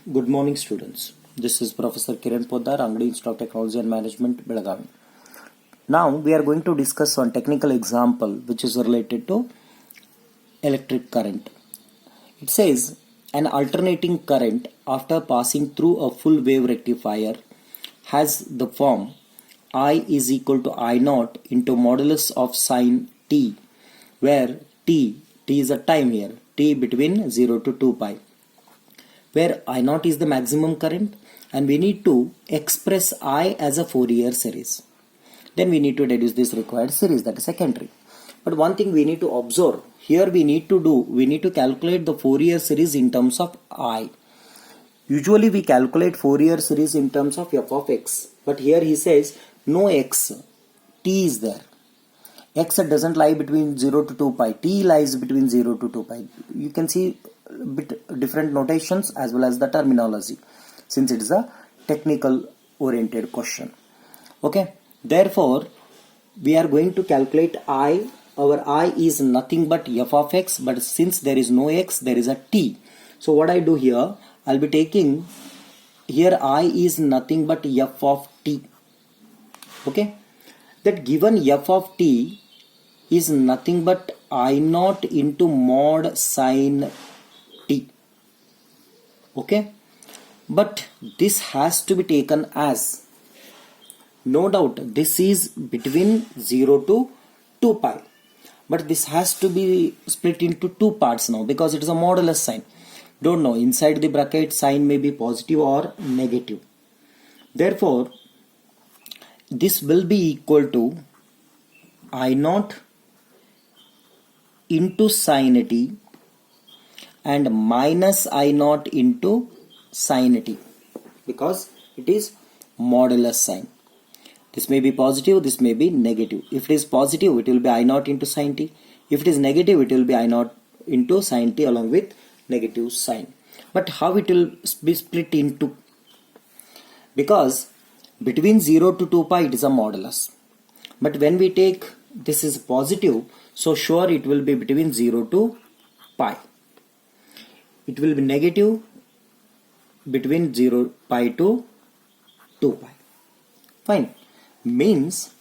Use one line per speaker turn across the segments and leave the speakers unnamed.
Good morning, students. This is Professor Kiran Poddar, Angadi Institute of Technology and Management, Belagavi. Now we are going to discuss one technical example which is related to electric current. It says an alternating current after passing through a full wave rectifier has the form I is equal to I naught into modulus of sine t, where t is a time here, t between 0 to 2 pi, where I naught is the maximum current and we need to express I as a Fourier series. Then we need to deduce this required series, that is secondary. But one thing we need to observe, here we need to calculate the Fourier series in terms of I. Usually we calculate Fourier series in terms of f of x, but here he says no x, t is there. X doesn't lie between 0 to 2 pi, t lies between 0 to 2 pi. You can see bit different notations as well as the terminology, since it is a technical oriented question. Okay, therefore we are going to calculate I. Our I is nothing but f of x, but since there is no x, there is a t. So what I do here, I'll be taking here I is nothing but f of t. Okay, that given f of t is nothing but I naught into mod sine t. Okay, but this has to be taken as, no doubt this is between 0 to 2 pi, but this has to be split into two parts now because it is a modulus sign. Don't know, inside the bracket sign may be positive or negative. Therefore this will be equal to I naught into sine t and minus I naught into sine t, because it is modulus sign. This may be positive, this may be negative. If it is positive, it will be I naught into sine t. If it is negative, it will be I naught into sine t along with negative sign. But how it will be split into? Because between 0 to 2 pi it is a modulus. But when we take this is positive, so sure it will be between 0 to pi. It will be negative between 0 pi to 2 pi. Fine. Means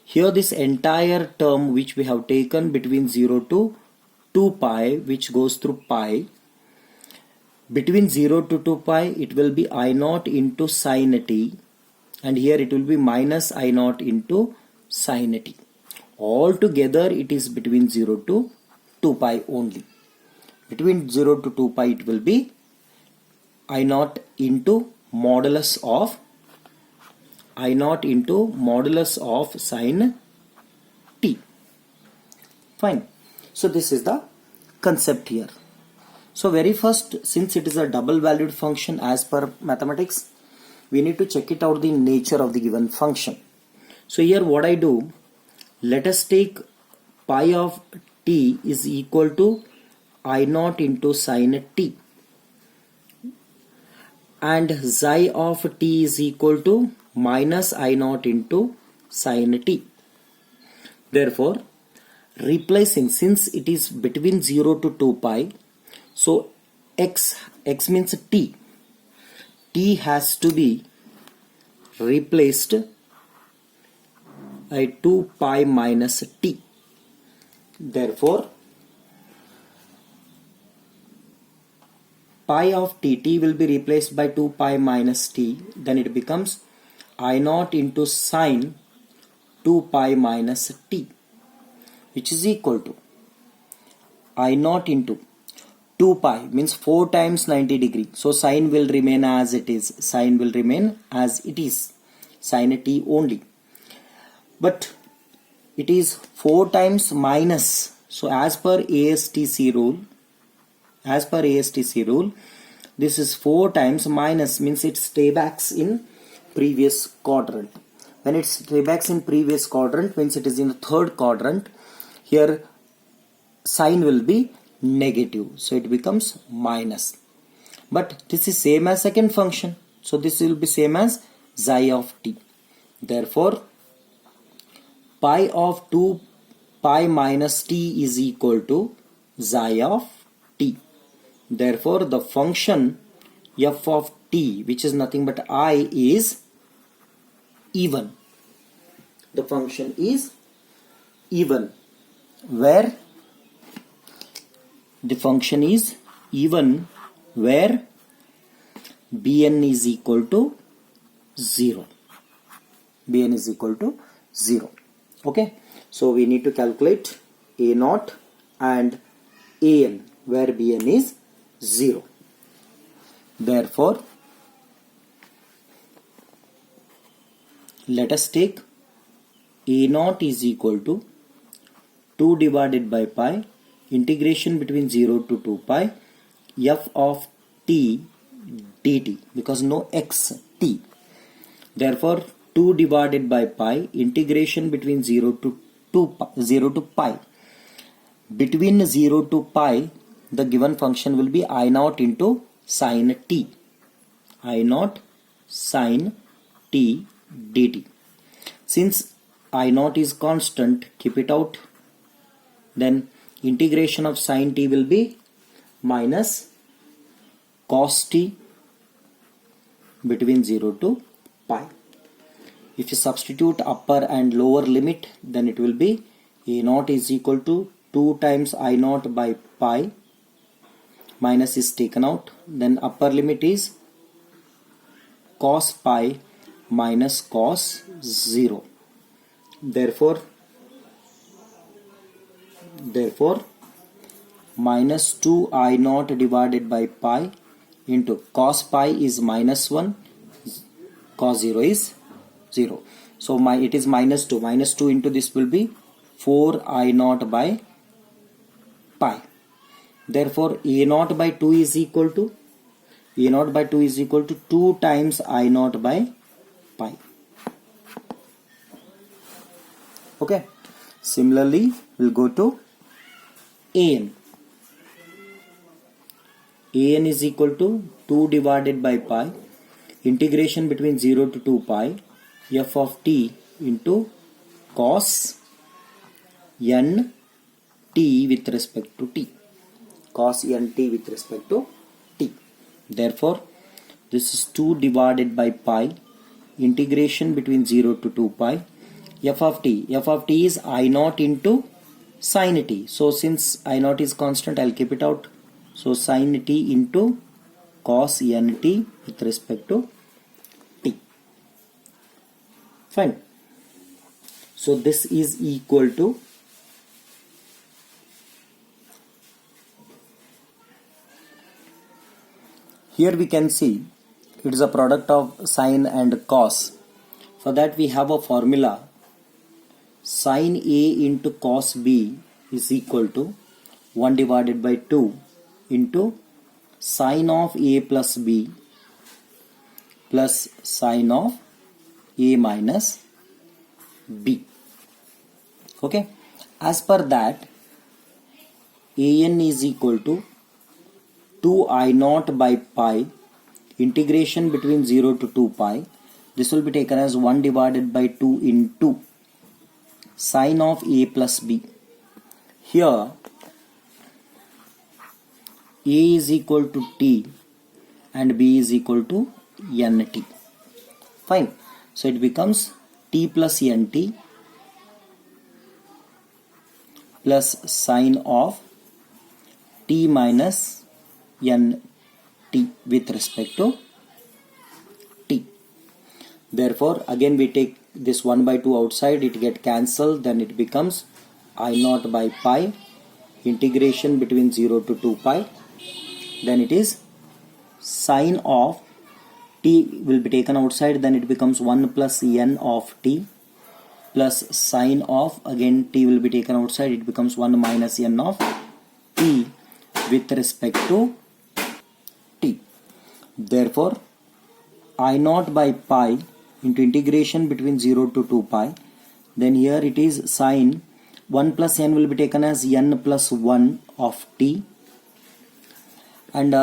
here this entire term which we have taken between 0 to 2 pi, which goes through pi, between 0 to 2 pi it will be I naught into sine t, and here it will be minus I naught into sine t. Altogether it is between 0 to 2 pi only. Between 0 to 2 pi it will be I naught into modulus of sine t. Fine. So this is the concept here. So very first, since it is a double valued function as per mathematics, we need to check it out the nature of the given function. So here what I do, let us take pi of t is equal to I naught into sine t, and xi of t is equal to minus I naught into sine t. Therefore replacing, since it is between 0 to 2 pi, so x means t has to be replaced by 2 pi minus t. Therefore pi of t will be replaced by 2 pi minus t, then it becomes I naught into sine 2 pi minus t, which is equal to I naught into 2 pi means 4 times 90 degree. So sine will remain as it is. Sine will remain as it is. Sine t only. But it is 4 times minus. So as per ASTC rule, this is 4 times minus means it staybacks in previous quadrant. When it staybacks in previous quadrant means it is in the third quadrant. Here sign will be negative, so it becomes minus. But this is same as second function, so this will be same as xi of t. Therefore pi of 2 pi minus t is equal to xi of t. Therefore the function f of t, which is nothing but I, is even. The function is even, where the function is even where bn is equal to 0. Bn is equal to 0. Okay, so we need to calculate a0 and an where bn is 0. Therefore, let us take a0 is equal to 2 divided by pi integration between 0 to 2 pi f of t dt, because no x, t. Therefore 2 divided by pi integration between 0 to 0 to pi. Between 0 to pi, the given function will be I0 into sine t. I0 sine t dt. Since I0 is constant, keep it out. Then integration of sine t will be minus cos t between 0 to pi. If you substitute upper and lower limit, then it will be a0 is equal to 2 times I0 by pi, minus is taken out, then upper limit is cos pi minus cos 0. Therefore minus 2 I0 divided by pi into cos pi is minus 1, cos 0 is 0. So it is minus 2. Minus 2 into this will be 4 I0 by pi. Therefore a0 by 2 is equal to 2 times I0 by pi. Okay. Similarly, we'll go to an. An is equal to 2 divided by pi integration between 0 to 2 pi f of t into cos n t with respect to t. Cos n t with respect to t. Therefore, this is 2 divided by pi integration between 0 to 2 pi f of t. F of t is I0 into sin t. So since I0 is constant, I'll keep it out. So sin t into cos n t with respect to t. Fine. So this is equal to here we can see it is a product of sine and cos. For that we have a formula. Sin A into cos B is equal to 1 divided by 2 into sine of A plus B plus sine of A minus B. Okay. As per that, an is equal to 2 I0 by pi integration between 0 to 2 pi. This will be taken as 1 divided by 2 into sine of A plus B. Here A is equal to T and B is equal to NT. Fine. So it becomes T plus NT plus sine of T minus NT with respect to T. Therefore again we take this 1 by 2 outside, it get cancelled, then it becomes I0 by pi integration between 0 to 2 pi, then it is sine of t will be taken outside, then it becomes 1 plus n of t plus sine of again t will be taken outside, it becomes 1 minus n of t with respect to t. Therefore I0 by pi into integration between 0 to 2 pi, then here it is sine 1 plus n will be taken as n plus 1 of t, and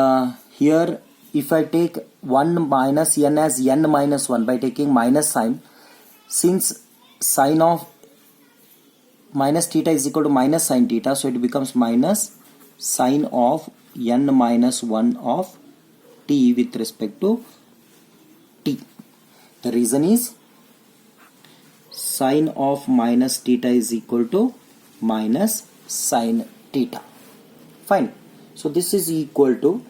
here if I take 1 minus n as n minus 1 by taking minus sign, since sine of minus theta is equal to minus sine theta, so it becomes minus sine of n minus 1 of t with respect to t. The reason is sine of minus theta is equal to minus sine theta. Fine. So this is equal to,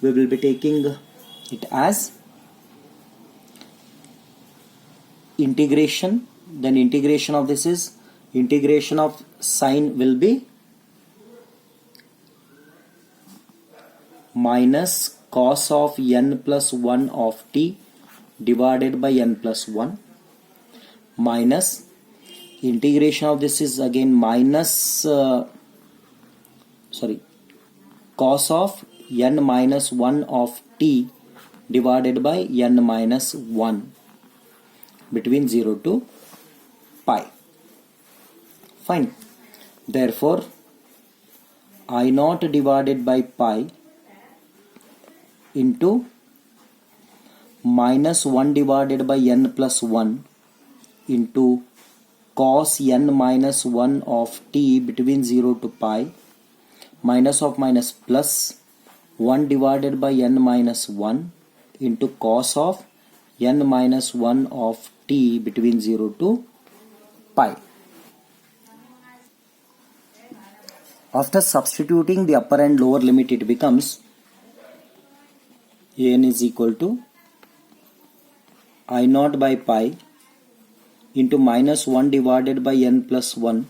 we will be taking it as integration. Then integration of this is, integration of sine will be minus cos of n plus 1 of t divided by n plus 1 minus integration of this is again minus cos of n minus 1 of t divided by n minus 1 between 0 to pi. Fine. Therefore, I naught divided by pi into minus 1 divided by n plus 1 into cos n minus 1 of t between 0 to pi minus of minus plus 1 divided by n minus 1 into cos of n minus 1 of t between 0 to pi. After substituting the upper and lower limit, it becomes an is equal to I naught by pi into minus 1 divided by n plus 1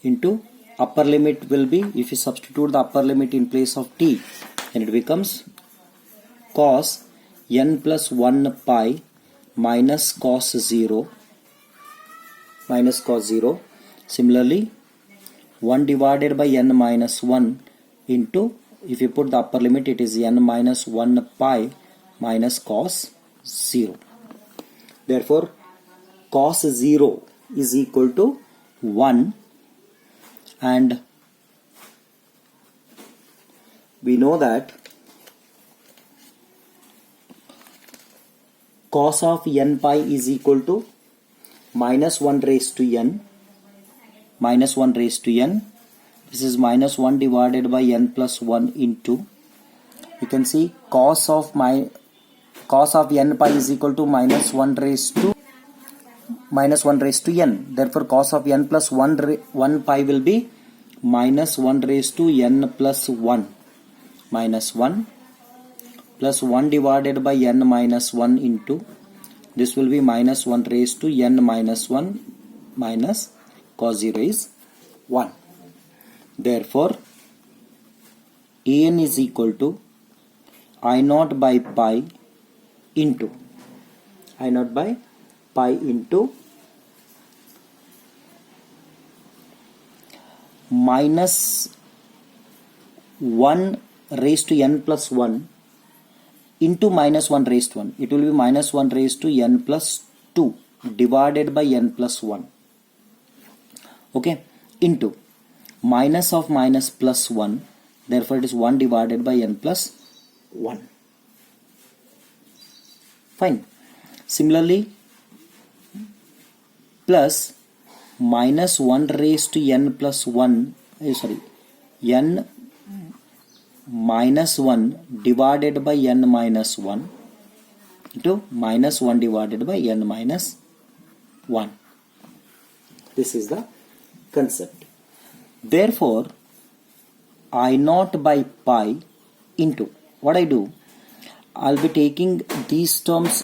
into upper limit will be, if you substitute the upper limit in place of t, then it becomes cos n plus 1 pi minus cos 0. Similarly, 1 divided by n minus 1 into, if you put the upper limit, it is n minus 1 pi minus cos 0. Therefore, cos 0 is equal to 1, and we know that cos of n pi is equal to minus 1 raised to n. This is minus 1 divided by n plus 1 into, you can see cos of n pi is equal to minus 1 raised to n. Therefore, cos of n plus 1 pi will be minus 1 raised to n plus 1 minus 1 plus 1 divided by n minus 1 into, this will be minus 1 raised to n minus 1 minus cos 0 is 1. Therefore, an is equal to I naught by pi into minus 1 raised to n plus 1 into minus 1 raised to 1. It will be minus 1 raised to n plus 2 divided by n plus 1. Okay, into minus of minus plus 1. Therefore, it is 1 divided by n plus 1. Fine. Similarly, plus minus 1 raised to n plus 1, n minus 1 divided by n minus 1 into minus 1 divided by n minus 1. This is the concept. Therefore, I naught by pi into, what I do, I'll be taking these terms,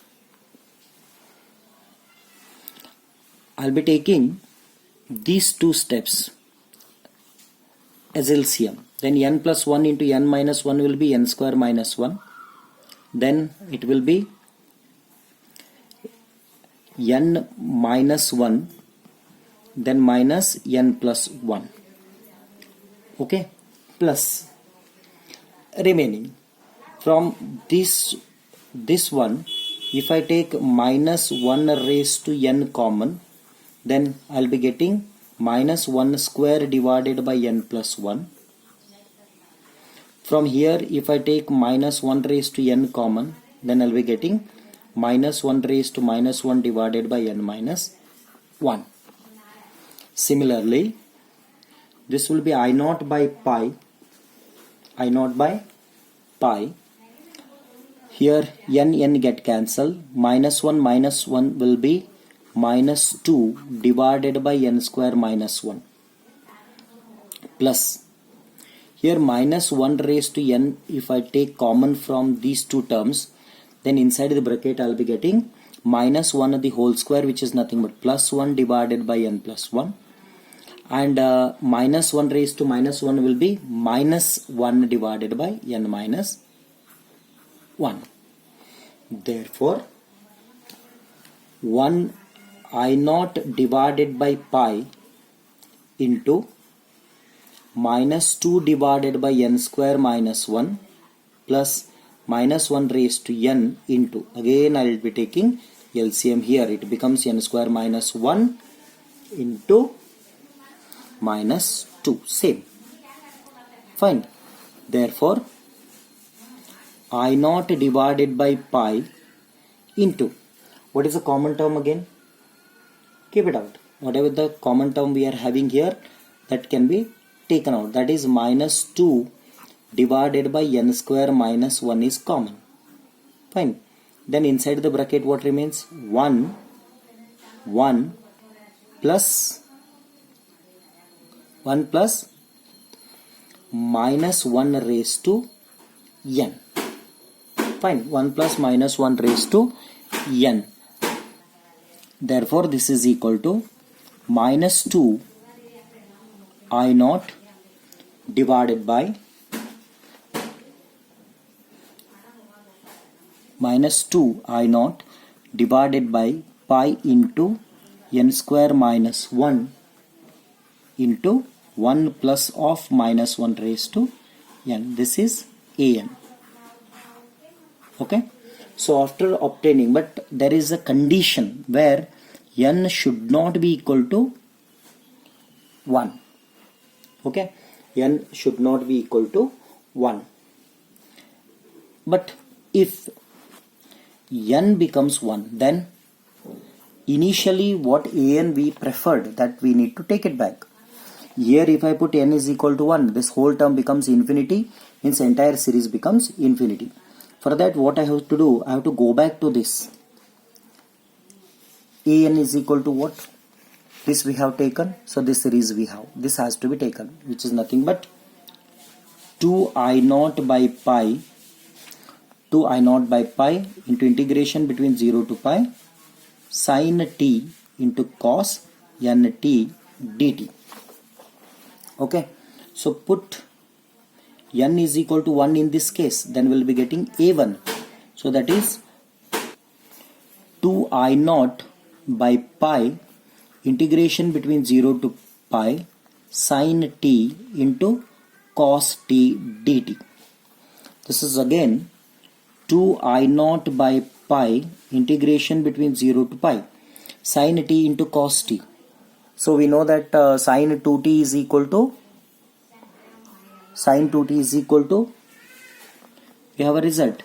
I'll be taking these two steps as LCM. Then n plus 1 into n minus 1 will be n square minus 1. Then it will be n minus 1, then minus n plus 1. Okay, plus remaining from this one, if I take minus 1 raised to n common, then I'll be getting minus 1 square divided by n plus 1. From here, if I take minus 1 raised to n common, then I'll be getting minus 1 raised to minus 1 divided by n minus 1. Similarly, this will be I naught by pi I naught by pi. Here n get cancelled. Minus 1 will be minus 2 divided by n square minus 1 plus. Here minus 1 raised to n, if I take common from these two terms, then inside the bracket I will be getting minus 1 the whole square, which is nothing but plus 1 divided by n plus 1. And minus 1 raised to minus 1 will be minus 1 divided by n minus 1. Therefore, 1 I naught divided by pi into minus 2 divided by n square minus 1 plus minus 1 raised to n into, again I will be taking LCM here, it becomes n square minus 1 into minus 2, same, fine. Therefore, I naught divided by pi into, what is the common term again? Keep it out. Whatever the common term we are having here, that can be taken out. That is minus 2 divided by n square minus 1 is common. Fine. Then inside the bracket what remains? 1 plus minus 1 raised to n. Fine. 1 plus minus 1 raised to n. Therefore, this is equal to minus 2 I naught divided by minus 2 I naught divided by pi into n square minus 1 into 1 plus of minus 1 raised to n. This is an. Okay. So after obtaining, but there is a condition where n should not be equal to 1. Okay, n should not be equal to 1. But if n becomes 1, then initially what an we preferred, that we need to take it back. Here if I put n is equal to 1, this whole term becomes infinity, means entire series becomes infinity. For that what I have to do, I have to go back to this. An is equal to what? This we have taken, so this series we have. This has to be taken, which is nothing but 2 I naught by pi into integration between 0 to pi sin t into cos nt dt. Okay, so put n is equal to 1 in this case, then we'll be getting a1. So that is 2 I naught by pi integration between 0 to pi sin t into cos t dt. This is again 2 I naught by pi integration between 0 to pi sin t into cos t. So we know that sin 2t is equal to, we have a result.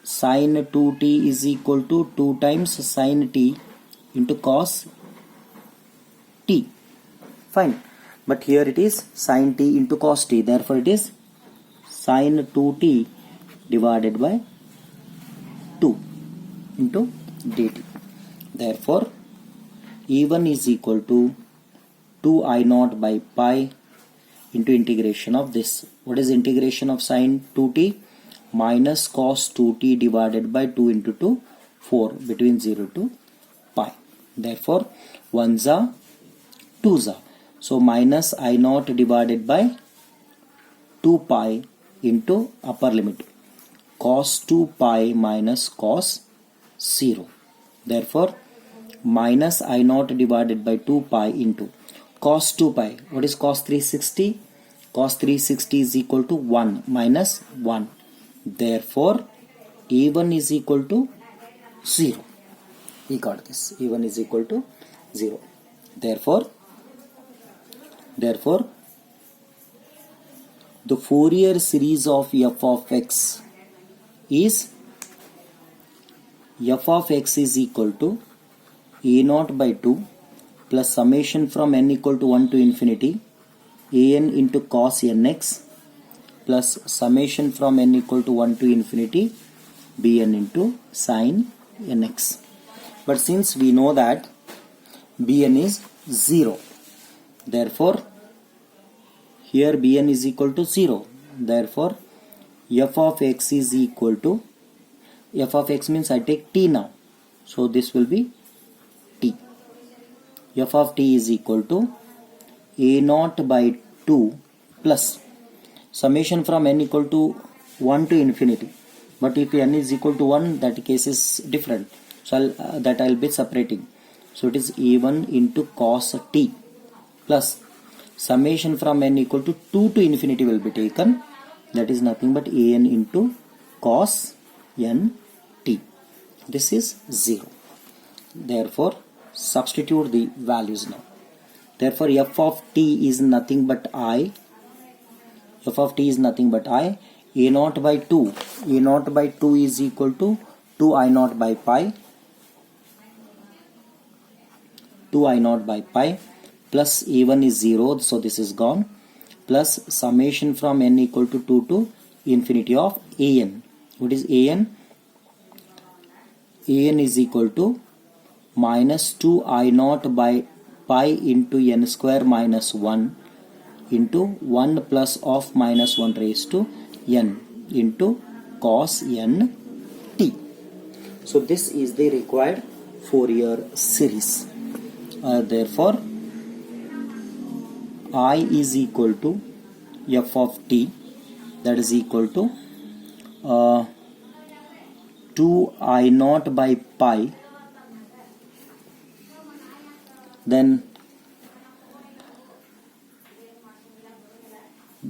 Sin 2t is equal to 2 times sin t into cos t. Fine. But here it is sin t into cos t. Therefore it is sin 2t divided by 2 into dt. Therefore E1 is equal to 2 I naught by pi into integration of this. What is integration of sin 2t? Minus cos 2t divided by 2 into 2, 4 between 0 to pi. Therefore 1s are 2s are. So minus I naught divided by 2 pi into upper limit cos 2 pi minus cos 0. Therefore minus I naught divided by 2 pi into cos 2 pi. What is cos 360? Cos 360 is equal to 1 minus 1. Therefore A1 is equal to 0. We got this. A1 is equal to 0. Therefore the Fourier series of f of x is f of x is equal to a0 by 2 plus summation from n equal to 1 to infinity an into cos nx plus summation from n equal to 1 to infinity bn into sin nx. But since we know that bn is 0, therefore here bn is equal to 0, therefore f of x is equal to, f of x means I take t now, so this will be t. F of t is equal to a naught by 2 plus summation from n equal to 1 to infinity. But if n is equal to 1, that case is different. So I'll be separating. So it is a1 into cos t plus summation from n equal to 2 to infinity will be taken. That is nothing but an into cos n t. This is 0. Therefore, substitute the values now. Therefore, f of t is nothing but I. F of t is nothing but I. A naught by 2. A naught by 2 is equal to 2 I naught by pi. 2 I naught by pi plus a1 is 0, so this is gone, plus summation from n equal to 2 to infinity of an. What is an? An is equal to minus 2 I naught by pi into n square minus 1 into 1 plus of minus 1 raised to n into cos n t. So this is the required Fourier series. Therefore, I is equal to f of t, that is equal to 2 I naught by pi, then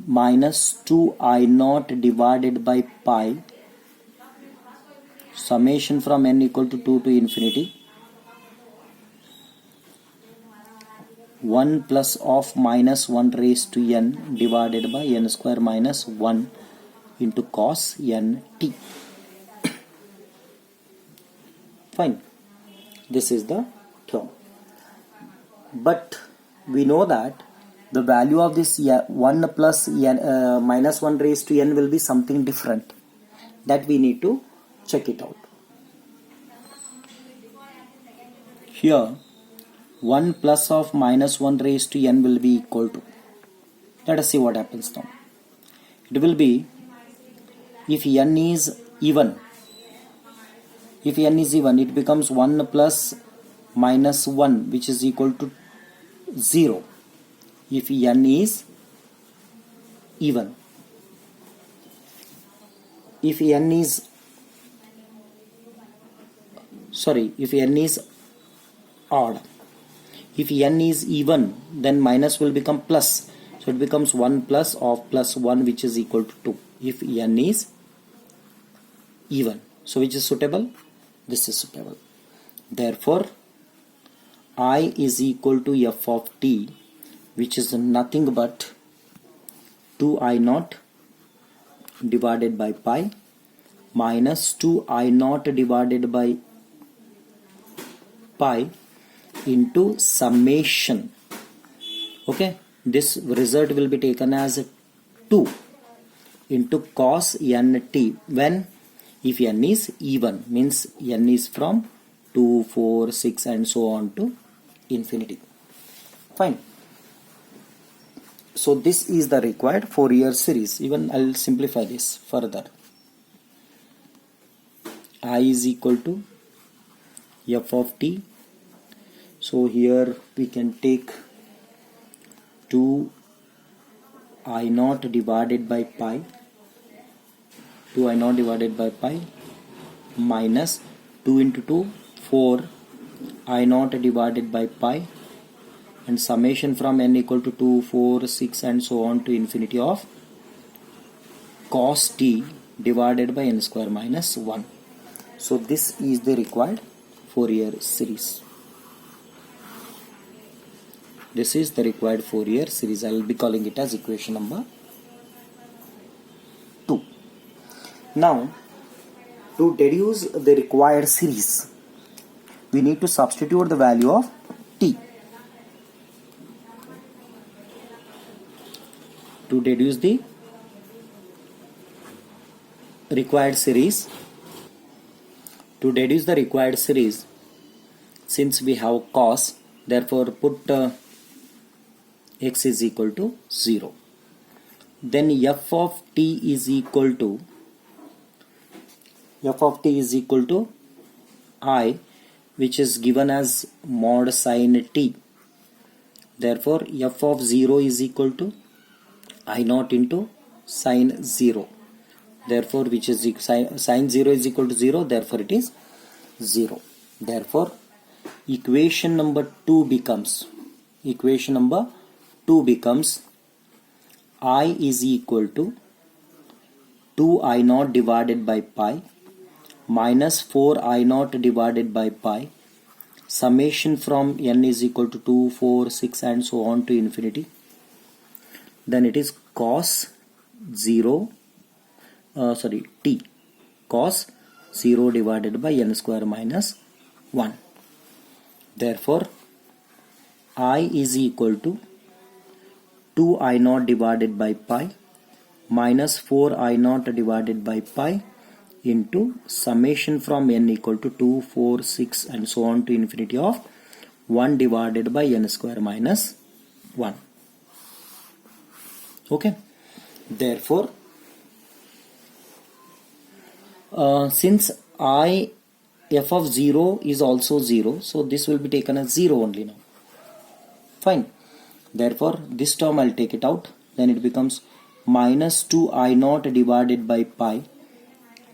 minus 2 I naught divided by pi, summation from n equal to 2 to infinity, 1 plus of minus 1 raised to n divided by n square minus 1 into cos n t. Fine. This is the term. But we know that the value of this 1 plus n, minus 1 raised to n will be something different. That we need to check it out. Here 1 plus of minus 1 raised to n will be equal to, let us see what happens now. It will be, if n is even, it becomes 1 plus minus 1 which is equal to 0. If n is even. If n is odd. If n is even, then minus will become plus. So it becomes 1 plus of plus 1 which is equal to 2. If n is even. So which is suitable? This is suitable. Therefore, I is equal to f of t, which is nothing but 2 I naught divided by pi minus 2 I naught divided by pi into summation. Okay, this result will be taken as 2 into cos n t, when if n is even, means n is from 2, 4, 6 and so on to infinity. Fine. So this is the required Fourier series. Even I'll simplify this further. I is equal to f of t. So here we can take 2 I naught divided by pi, 2 I naught divided by pi minus 2 into 2, 4 I naught divided by pi, and summation from n equal to 2, 4, 6 and so on to infinity of cos t divided by n square minus 1. So this is the required Fourier series. This is the required Fourier series. I will be calling it as equation number 2. Now, to deduce the required series, we need to substitute the value of t. To deduce the required series. To deduce the required series, since we have cos, therefore put x is equal to 0. Then f of t is equal to I, which is given as mod sin t. Therefore f of 0 is equal to I naught into sin 0. Therefore which is sin 0 is equal to 0, therefore it is 0. Therefore equation number 2 becomes I is equal to 2 I naught divided by pi minus 4 I naught divided by pi, summation from n is equal to 2, 4, 6 and so on to infinity. Then it is cos 0 cos 0 divided by n square minus 1. Therefore I is equal to 2 I naught divided by pi minus 4 I naught divided by pi into summation from n equal to 2, 4, 6 and so on to infinity of 1 divided by n square minus 1. Okay. Therefore since f of 0 is also 0, so this will be taken as 0 only now. Fine. Therefore this term I'll take it out. Then it becomes minus 2 I naught divided by pi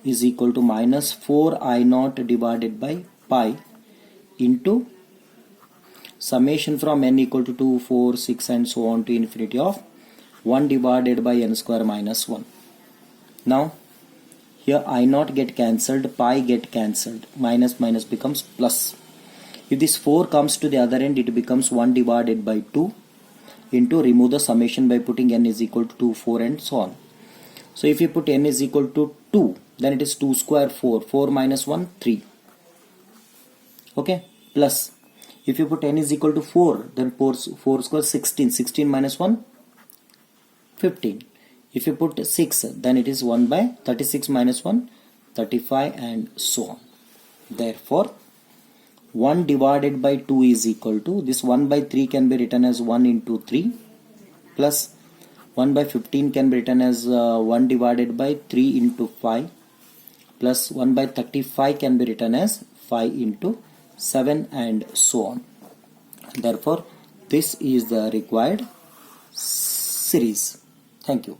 is equal to minus 4 I naught divided by pi into summation from n equal to 2, 4, 6 and so on to infinity of 1 divided by n square minus 1. Now here I naught get cancelled, pi get cancelled, minus minus becomes plus. If this 4 comes to the other end, it becomes 1 divided by 2 into remove the summation by putting n is equal to 2, 4 and so on. So if you put n is equal to 2, then it is 2 square 4, 4 minus 1, 3. Okay, plus if you put n is equal to 4, then 4 square 16, 16 minus 1, 15. If you put 6, then it is 1 by 36 minus 1, 35 and so on. Therefore 1 divided by 2 is equal to, this 1 by 3 can be written as 1 into 3 plus 1 by 15 can be written as 1 divided by 3 into 5 plus 1 by 35 can be written as 5 into 7 and so on. Therefore this is the required series. Thank you.